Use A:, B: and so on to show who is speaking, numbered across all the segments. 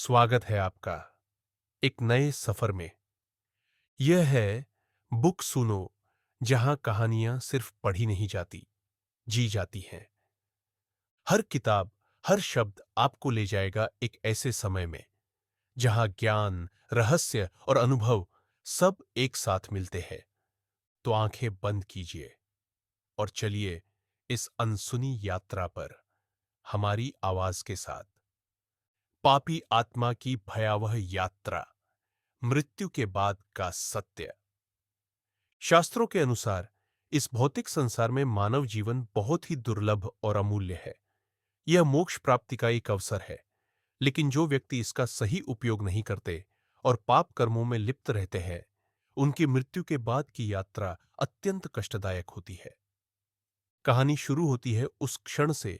A: स्वागत है आपका एक नए सफर में। यह है बुक सुनो, जहां कहानियां सिर्फ पढ़ी नहीं जाती, जी जाती हैं। हर किताब, हर शब्द आपको ले जाएगा एक ऐसे समय में जहां ज्ञान, रहस्य और अनुभव सब एक साथ मिलते हैं। तो आंखें बंद कीजिए और चलिए इस अनसुनी यात्रा पर हमारी आवाज के साथ। पापी आत्मा की भयावह यात्रा, मृत्यु के बाद का सत्य। शास्त्रों के अनुसार इस भौतिक संसार में मानव जीवन बहुत ही दुर्लभ और अमूल्य है। यह मोक्ष प्राप्ति का एक अवसर है, लेकिन जो व्यक्ति इसका सही उपयोग नहीं करते और पाप कर्मों में लिप्त रहते हैं, उनकी मृत्यु के बाद की यात्रा अत्यंत कष्टदायक होती है। कहानी शुरू होती है उस क्षण से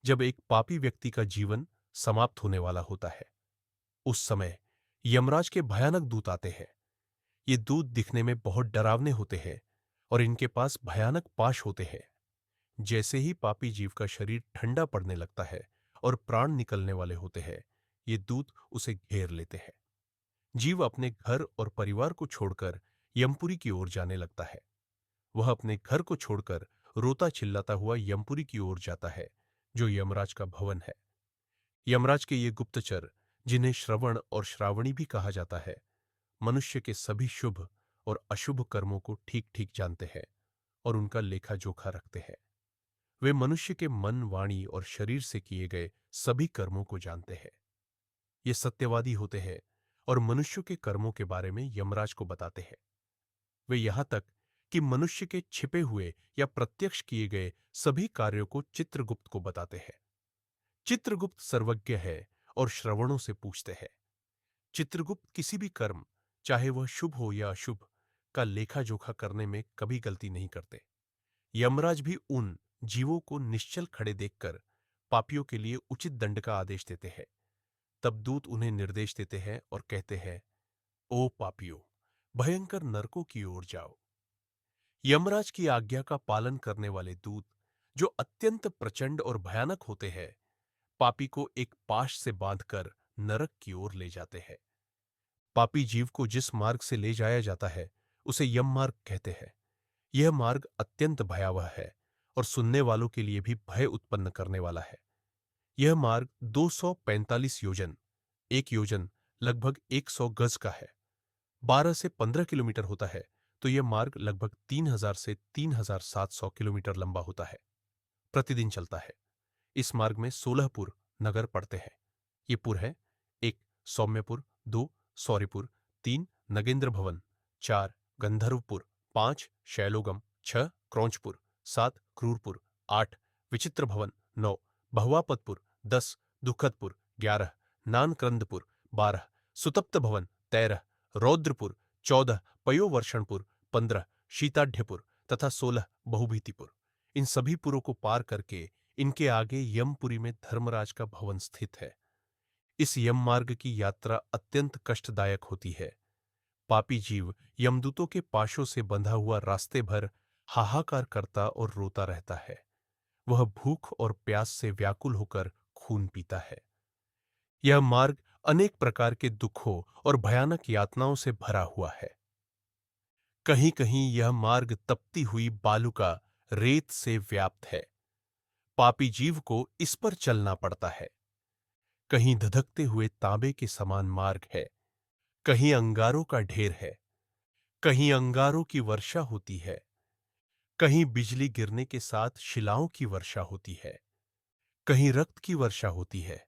A: जब एक पापी व्यक्ति का जीवन समाप्त होने वाला होता है। उस समय यमराज के भयानक दूत आते हैं। ये दूत दिखने में बहुत डरावने होते हैं और इनके पास भयानक पाश होते हैं। जैसे ही पापी जीव का शरीर ठंडा पड़ने लगता है और प्राण निकलने वाले होते हैं, ये दूत उसे घेर लेते हैं। जीव अपने घर और परिवार को छोड़कर यमपुरी की ओर जाने लगता है। वह अपने घर को छोड़कर रोता चिल्लाता हुआ यमपुरी की ओर जाता है, जो यमराज का भवन है। यमराज के ये गुप्तचर, जिन्हें श्रवण और श्रावणी भी कहा जाता है, मनुष्य के सभी शुभ और अशुभ कर्मों को ठीक ठीक जानते हैं और उनका लेखा जोखा रखते हैं। वे मनुष्य के मन, वाणी और शरीर से किए गए सभी कर्मों को जानते हैं। ये सत्यवादी होते हैं और मनुष्य के कर्मों के बारे में यमराज को बताते हैं। वे यहां तक कि मनुष्य के छिपे हुए या प्रत्यक्ष किए गए सभी कार्यों को चित्रगुप्त को बताते हैं। चित्रगुप्त सर्वज्ञ है और श्रवणों से पूछते हैं। चित्रगुप्त किसी भी कर्म, चाहे वह शुभ हो या अशुभ, का लेखा जोखा करने में कभी गलती नहीं करते। यमराज भी उन जीवों को निश्चल खड़े देखकर पापियों के लिए उचित दंड का आदेश देते हैं। तब दूत उन्हें निर्देश देते हैं और कहते हैं, ओ पापियों, भयंकर नरकों की ओर जाओ। यमराज की आज्ञा का पालन करने वाले दूत, जो अत्यंत प्रचंड और भयानक होते हैं, पापी को एक पाश से बांधकर नरक की ओर ले जाते हैं। पापी जीव को जिस मार्ग से ले जाया जाता है, उसे यम मार्ग कहते हैं। यह मार्ग अत्यंत भयावह है और सुनने वालों के लिए भी भय उत्पन्न करने वाला है। यह मार्ग 245 योजन, एक योजन लगभग 100 गज का है, 12 से 15 किलोमीटर होता है, तो यह मार्ग लगभग 3000 से 3700 किलोमीटर लंबा होता है। प्रतिदिन चलता है। इस मार्ग में 16 पुर नगर पड़ते हैं। ये पुर है: 1 सौम्यपुर, 2 सौरिपुर, 3 नगेंद्र भवन, 4 गंधर्वपुर, 5 शैलोगम, 6 क्रौंचपुर, 7 क्रूरपुर, 8 विचित्र भवन, 9 बहुवापतपुर, 10 दुखदपुर, 11 नानक्रंदपुर, 12 सुतप्त भवन, 13 रौद्रपुर, 14 पयोवर्षणपुर, 15 शीताढ्यपुर तथा 16 बहुभीतिपुर। इन सभी पुरों को पार करके इनके आगे यमपुरी में धर्मराज का भवन स्थित है। इस यम मार्ग की यात्रा अत्यंत कष्टदायक होती है। पापी जीव यमदूतों के पाशों से बंधा हुआ रास्ते भर हाहाकार करता और रोता रहता है। वह भूख और प्यास से व्याकुल होकर खून पीता है। यह मार्ग अनेक प्रकार के दुखों और भयानक यातनाओं से भरा हुआ है। कहीं कहीं यह मार्ग तपती हुई बालुका, रेत से व्याप्त है। पापी जीव को इस पर चलना पड़ता है। कहीं धधकते हुए तांबे के समान मार्ग है, कहीं अंगारों का ढेर है, कहीं अंगारों की वर्षा होती है, कहीं बिजली गिरने के साथ शिलाओं की वर्षा होती है, कहीं रक्त की वर्षा होती है,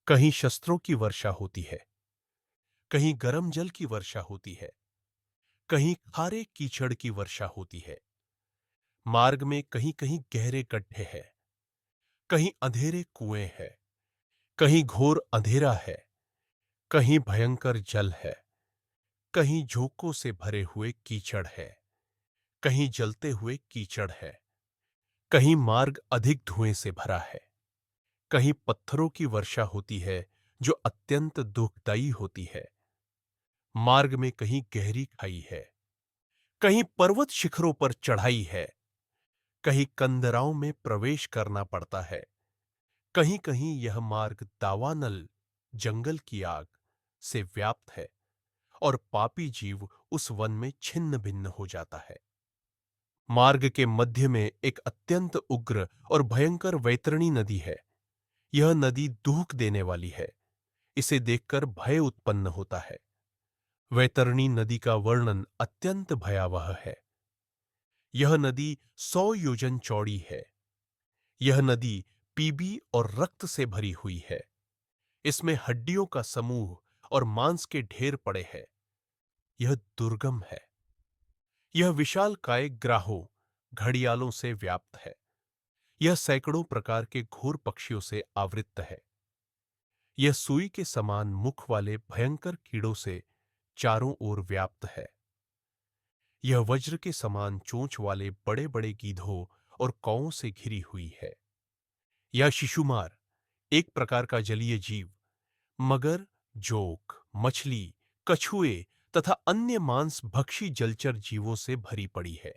A: कहीं शस्त्रों की वर्षा होती है, कहीं गर्म जल की वर्षा होती है, कहीं खारे कीचड़ की वर्षा होती है। मार्ग में कहीं कहीं गहरे गड्ढे हैं, कहीं अंधेरे कुएं हैं, कहीं घोर अंधेरा है, कहीं भयंकर जल है, कहीं झोंकों से भरे हुए कीचड़ है, कहीं जलते हुए कीचड़ है, कहीं मार्ग अधिक धुएं से भरा है, कहीं पत्थरों की वर्षा होती है जो अत्यंत दुखदायी होती है। मार्ग में कहीं गहरी खाई है, कहीं पर्वत शिखरों पर चढ़ाई है, कहीं कंदराओं में प्रवेश करना पड़ता है, कहीं कहीं यह मार्ग दावानल, जंगल की आग से व्याप्त है और पापी जीव उस वन में छिन्न भिन्न हो जाता है। मार्ग के मध्य में एक अत्यंत उग्र और भयंकर वैतरणी नदी है। यह नदी दुख देने वाली है। इसे देखकर भय उत्पन्न होता है। वैतरणी नदी का वर्णन अत्यंत भयावह है। यह नदी 100 योजन चौड़ी है। यह नदी पीबी और रक्त से भरी हुई है। इसमें हड्डियों का समूह और मांस के ढेर पड़े हैं। यह दुर्गम है। यह विशालकाय ग्राहों, घड़ियालों से व्याप्त है। यह सैकड़ों प्रकार के घोर पक्षियों से आवृत्त है। यह सुई के समान मुख वाले भयंकर कीड़ों से चारों ओर व्याप्त है। यह वज्र के समान चोंच वाले बड़े बड़े गीधों और कौओं से घिरी हुई है। यह शिशुमार, एक प्रकार का जलीय जीव, मगर, जोक, मछली, कछुए तथा अन्य मांस भक्षी जलचर जीवों से भरी पड़ी है।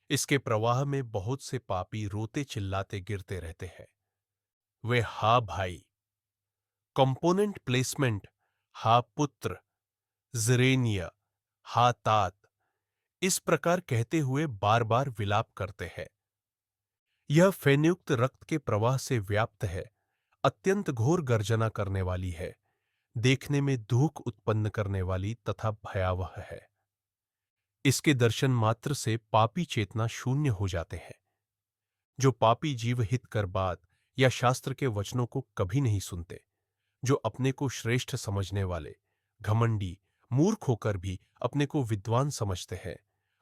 A: इसके प्रवाह में बहुत से पापी रोते चिल्लाते गिरते रहते हैं। वे हा भाई, कंपोनेंट प्लेसमेंट, हा पुत्र, जरेनिया, हा तात, इस प्रकार कहते हुए बार बार विलाप करते हैं। यह फेनयुक्त रक्त के प्रवाह से व्याप्त है। अत्यंत घोर गर्जना करने वाली है। देखने में दुख उत्पन्न करने वाली तथा भयावह है। इसके दर्शन मात्र से पापी चेतना शून्य हो जाते हैं। जो पापी जीव हित कर बात या शास्त्र के वचनों को कभी नहीं सुनते, जो अपने को श्रेष्ठ समझने वाले, घमंडी, मूर्ख होकर भी अपने को विद्वान समझते हैं,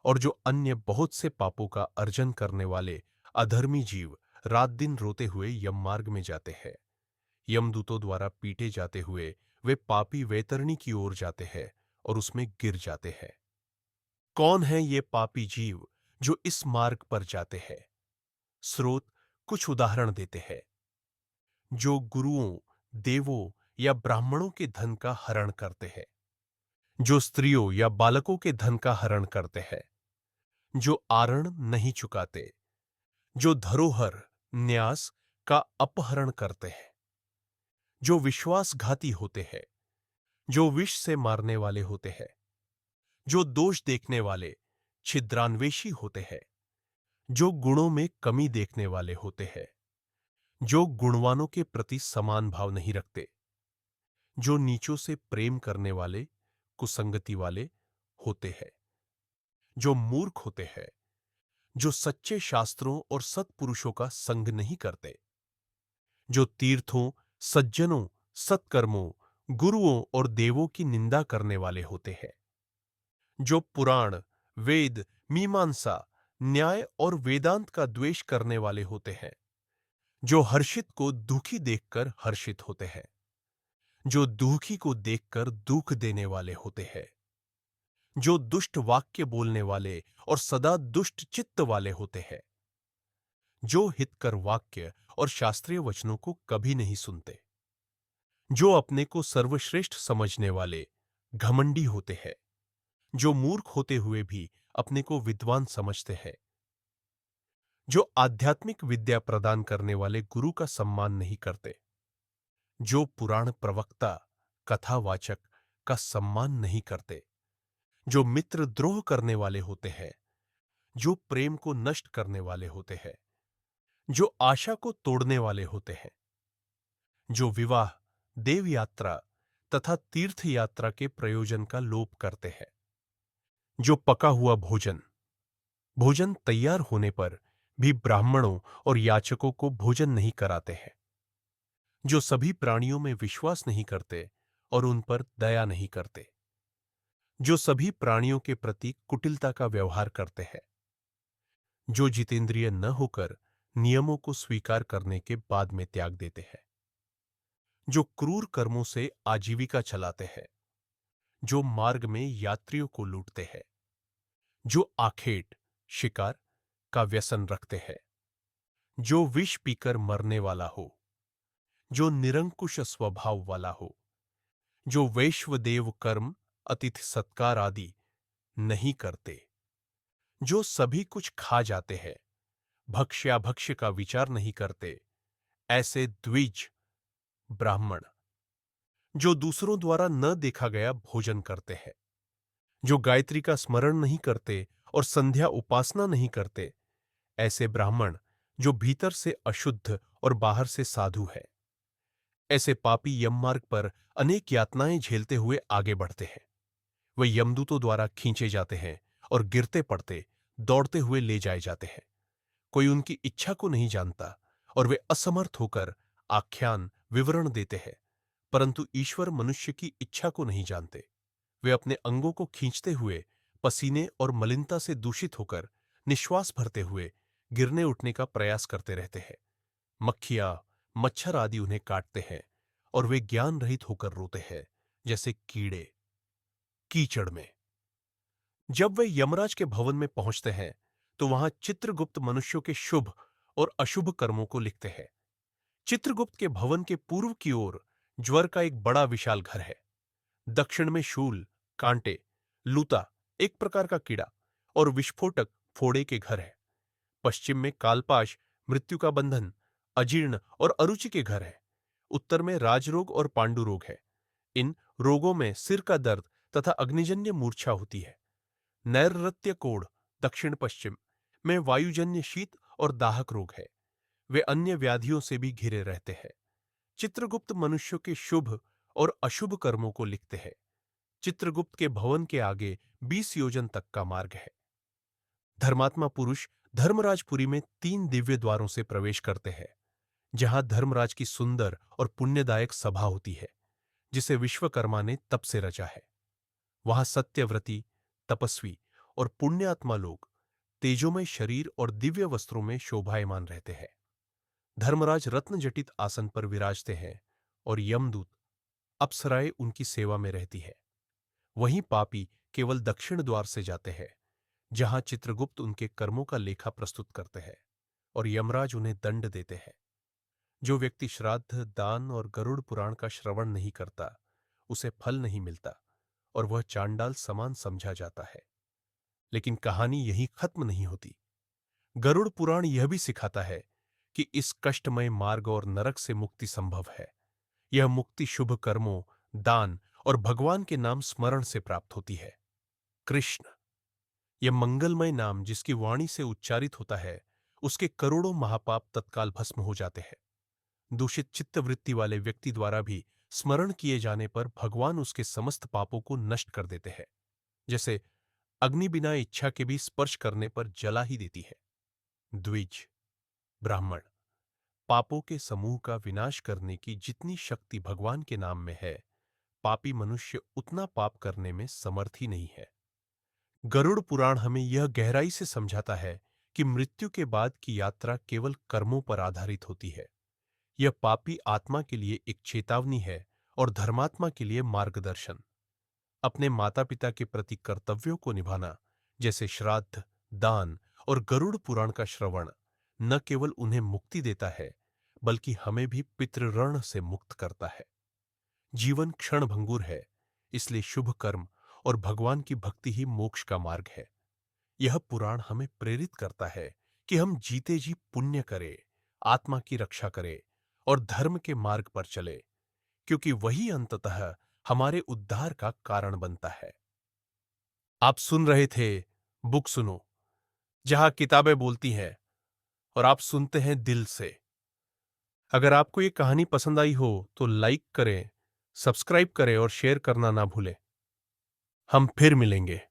A: और जो अन्य बहुत से पापों का अर्जन करने वाले अधर्मी जीव रात दिन रोते हुए यम मार्ग में जाते हैं। यमदूतों द्वारा पीटे जाते हुए वे पापी वैतरणी की ओर जाते हैं और उसमें गिर जाते हैं। कौन है ये पापी जीव जो इस मार्ग पर जाते हैं? स्रोत कुछ उदाहरण देते हैं। जो गुरुओं, देवों या ब्राह्मणों के धन का हरण करते हैं, जो स्त्रियों या बालकों के धन का हरण करते हैं, जो आरण नहीं चुकाते, जो धरोहर, न्यास का अपहरण करते हैं, जो विश्वासघाती होते हैं, जो विष से मारने वाले होते हैं, जो दोष देखने वाले, छिद्रान्वेषी होते हैं, जो गुणों में कमी देखने वाले होते हैं, जो गुणवानों के प्रति समान भाव नहीं रखते, जो नीचों से प्रेम करने वाले, कुसंगति वाले होते हैं, जो मूर्ख होते हैं, जो सच्चे शास्त्रों और सत्पुरुषों का संग नहीं करते, जो तीर्थों, सज्जनों, सत्कर्मों, गुरुओं और देवों की निंदा करने वाले होते हैं, जो पुराण, वेद, मीमांसा, न्याय और वेदांत का द्वेष करने वाले होते हैं, जो हर्षित को दुखी देखकर हर्षित होते हैं, जो दुखी को देखकर दुख देने वाले होते हैं, जो दुष्ट वाक्य बोलने वाले और सदा दुष्ट चित्त वाले होते हैं, जो हितकर वाक्य और शास्त्रीय वचनों को कभी नहीं सुनते, जो अपने को सर्वश्रेष्ठ समझने वाले घमंडी होते हैं, जो मूर्ख होते हुए भी अपने को विद्वान समझते हैं, जो आध्यात्मिक विद्या प्रदान करने वाले गुरु का सम्मान नहीं करते, जो पुराण प्रवक्ता, कथावाचक का सम्मान नहीं करते, जो मित्र द्रोह करने वाले होते हैं, जो प्रेम को नष्ट करने वाले होते हैं, जो आशा को तोड़ने वाले होते हैं, जो विवाह, देव यात्रा तथा तीर्थ यात्रा के प्रयोजन का लोप करते हैं, जो पका हुआ भोजन, भोजन तैयार होने पर भी ब्राह्मणों और याचकों को भोजन नहीं कराते हैं, जो सभी प्राणियों में विश्वास नहीं करते और उन पर दया नहीं करते, जो सभी प्राणियों के प्रति कुटिलता का व्यवहार करते हैं, जो जितेंद्रिय न होकर नियमों को स्वीकार करने के बाद में त्याग देते हैं, जो क्रूर कर्मों से आजीविका चलाते हैं, जो मार्ग में यात्रियों को लूटते हैं, जो आखेट, शिकार का व्यसन रखते हैं, जो विष पीकर मरने वाला हो, जो निरंकुश स्वभाव वाला हो, जो वैश्वदेव कर्म, अतिथि सत्कार आदि नहीं करते, जो सभी कुछ खा जाते हैं, भक्ष्याभक्ष्य का विचार नहीं करते, ऐसे द्विज ब्राह्मण जो दूसरों द्वारा न देखा गया भोजन करते हैं, जो गायत्री का स्मरण नहीं करते और संध्या उपासना नहीं करते, ऐसे ब्राह्मण जो भीतर से अशुद्ध और बाहर से साधु है, ऐसे पापी यम मार्ग पर अनेक यातनाएं झेलते हुए आगे बढ़ते हैं। वे यमदूतों द्वारा खींचे जाते हैं और गिरते पड़ते दौड़ते हुए ले जाए जाते हैं। कोई उनकी इच्छा को नहीं जानता और वे असमर्थ होकर आख्यान विवरण देते हैं, परंतु ईश्वर मनुष्य की इच्छा को नहीं जानते। वे अपने अंगों को खींचते हुए पसीने और मलिनता से दूषित होकर निश्वास भरते हुए गिरने उठने का प्रयास करते रहते हैं। मक्खियां, मच्छर आदि उन्हें काटते हैं और वे ज्ञान रहित होकर रोते हैं, जैसे कीड़े कीचड़ में। जब वे यमराज के भवन में पहुंचते हैं तो वहां चित्रगुप्त मनुष्यों के शुभ और अशुभ कर्मों को लिखते हैं। चित्रगुप्त के भवन के पूर्व की ओर ज्वर का एक बड़ा विशाल घर है। दक्षिण में शूल, कांटे, लूता, एक प्रकार का कीड़ा, और विस्फोटक, फोड़े के घर है। पश्चिम में कालपाश, मृत्यु का बंधन, अजीर्ण और अरुचि के घर है। उत्तर में राजरोग और पांडु रोग है। इन रोगों में सिर का दर्द तथा अग्निजन्य मूर्छा होती है। नैर्ऋत्य कोण, दक्षिण पश्चिम में वायुजन्य शीत और दाहक रोग है। वे अन्य व्याधियों से भी घिरे रहते हैं। चित्रगुप्त मनुष्यों के शुभ और अशुभ कर्मों को लिखते हैं। चित्रगुप्त के भवन के आगे 20 योजन तक का मार्ग है। धर्मात्मा पुरुष धर्मराजपुरी में 3 दिव्य द्वारों से प्रवेश करते हैं, जहां धर्मराज की सुंदर और पुण्यदायक सभा होती है, जिसे विश्वकर्मा ने तप से रचा है। वहां सत्यव्रती, तपस्वी और पुण्यात्मा लोग तेजोमय शरीर और दिव्य वस्त्रों में शोभायमान रहते हैं। धर्मराज रत्नजटित आसन पर विराजते हैं और यमदूत अप्सराएं उनकी सेवा में रहती है। वहीं पापी केवल दक्षिण द्वार से जाते हैं, जहां चित्रगुप्त उनके कर्मों का लेखा प्रस्तुत करते हैं और यमराज उन्हें दंड देते हैं। जो व्यक्ति श्राद्ध, दान और गरुड़ पुराण का श्रवण नहीं करता, उसे फल नहीं मिलता और वह चांडाल समान समझा जाता है। लेकिन कहानी यहीं खत्म नहीं होती। गरुड़ पुराण यह भी सिखाता है कि इस कष्टमय मार्ग और नरक से मुक्ति संभव है। यह मुक्ति शुभ कर्मों, दान और भगवान के नाम स्मरण से प्राप्त होती है। कृष्ण, यह मंगलमय नाम जिसकी वाणी से उच्चारित होता है, उसके करोड़ों महापाप तत्काल भस्म हो जाते हैं। दूषित चित्तवृत्ति वाले व्यक्ति द्वारा भी स्मरण किए जाने पर भगवान उसके समस्त पापों को नष्ट कर देते हैं, जैसे अग्नि बिना इच्छा के भी स्पर्श करने पर जला ही देती है। द्विज, ब्राह्मण, पापों के समूह का विनाश करने की जितनी शक्ति भगवान के नाम में है, पापी मनुष्य उतना पाप करने में समर्थ ही नहीं है। गरुड़ पुराण हमें यह गहराई से समझाता है कि मृत्यु के बाद की यात्रा केवल कर्मों पर आधारित होती है। यह पापी आत्मा के लिए एक चेतावनी है और धर्मात्मा के लिए मार्गदर्शन। अपने माता पिता के प्रति कर्तव्यों को निभाना, जैसे श्राद्ध, दान और गरुड़ पुराण का श्रवण, न केवल उन्हें मुक्ति देता है, बल्कि हमें भी पितृऋण से मुक्त करता है। जीवन क्षणभंगुर है, इसलिए शुभ कर्म और भगवान की भक्ति ही मोक्ष का मार्ग है। यह पुराण हमें प्रेरित करता है कि हम जीते जी पुण्य करें, आत्मा की रक्षा करें और धर्म के मार्ग पर चले, क्योंकि वही अंततः हमारे उद्धार का कारण बनता है। आप सुन रहे थे बुक सुनो, जहां किताबें बोलती हैं और आप सुनते हैं दिल से। अगर आपको ये कहानी पसंद आई हो तो लाइक करें, सब्सक्राइब करें और शेयर करना ना भूलें। हम फिर मिलेंगे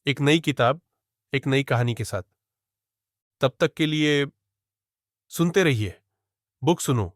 A: एक नई किताब, एक नई कहानी के साथ। तब तक के लिए सुनते रहिए बुक सुनो।